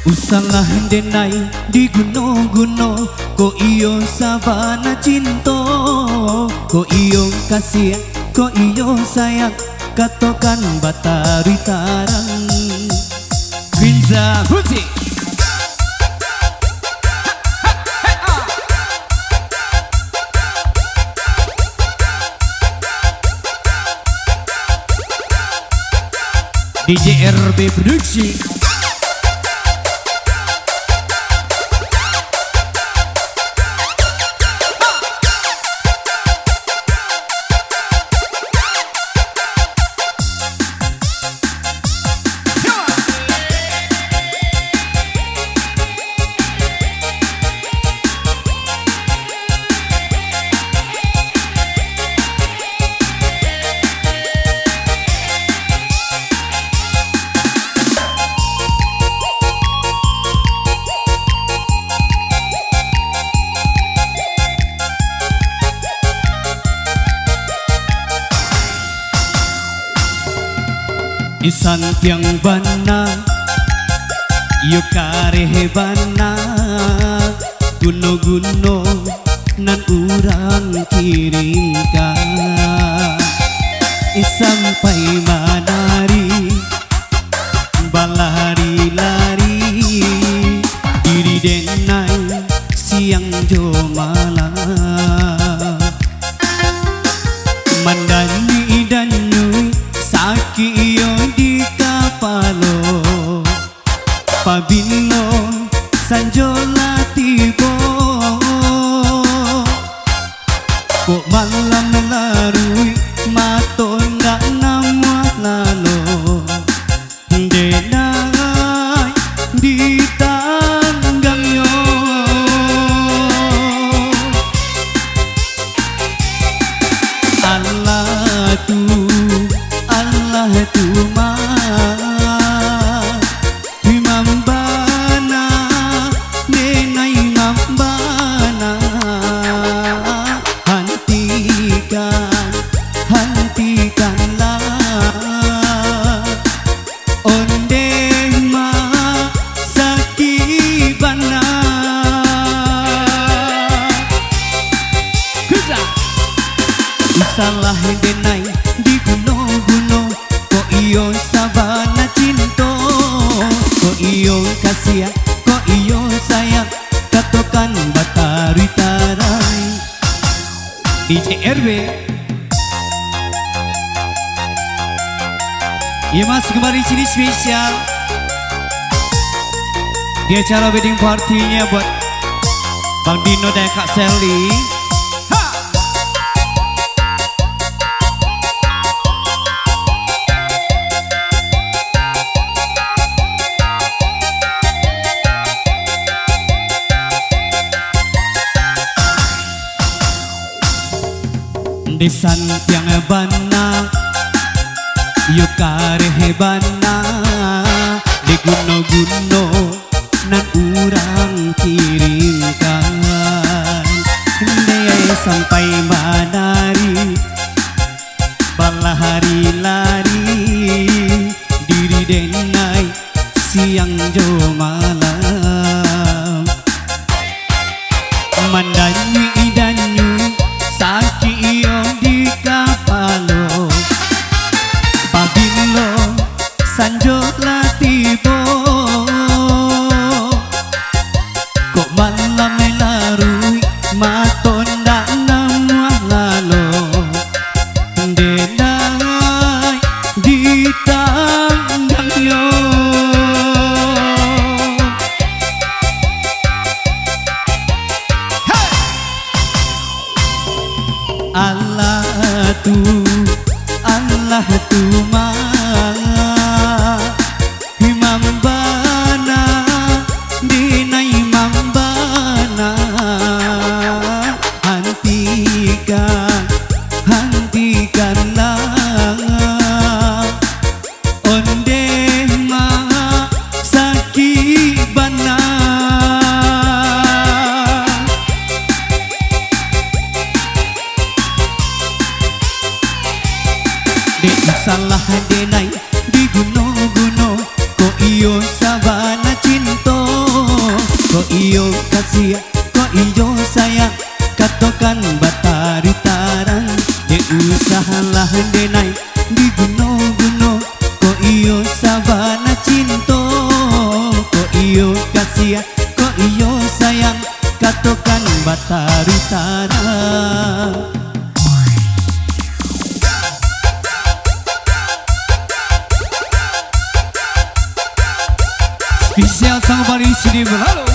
Usalah denai di gunung-gunung, ko iyo sabana cinto, ko iyo kasih, ko iyo sayang, katokan batari tarang. Winza Huti DJ RB Produksi. Isan tiang bana yukare bana guno-guno nan urang kirimkan sampai manari balari-lari diri denai siang jo malam mandani dan nyui saki iyo di kapalo pabilo sanjola tibo kok malam larui maton ndak namuat lalo denai di tanggang yo Allah tu ma himambana nenai mambana hentikanlah onde ma sakibana kuza salah denai di gunung-gunung, ko iyo sabana cinto, ko iyo kasih, ko iyo sayang, katokan batari tarang. DJ RB ya mas kembali sini spesial di acara wedding party-nya buat Bang Dino dan Kak Sally. Desan tiang bana yukare bana di guno-guno nan urang kirimkan daya sampai manari balahari-lari diri denai siang jo malam mandanyi danyu saki iyo di kapalo pabilo sanjot latibo kok malam larui maton ndak namuah lalo denai di tanggang yo Allah tu ma himambana dinai mambana hentikanlah onde ma sakibana salah denai di gunung-gunung, ko iyo sabana cinto, kasih kok iyo sayang katokan batari tarang de usahalah denai di gunung-gunung kok iyo sabana cinto kok iyo kasih kok iyo sayang katokan batari tarang. Spesial sang Bali sini berlalu.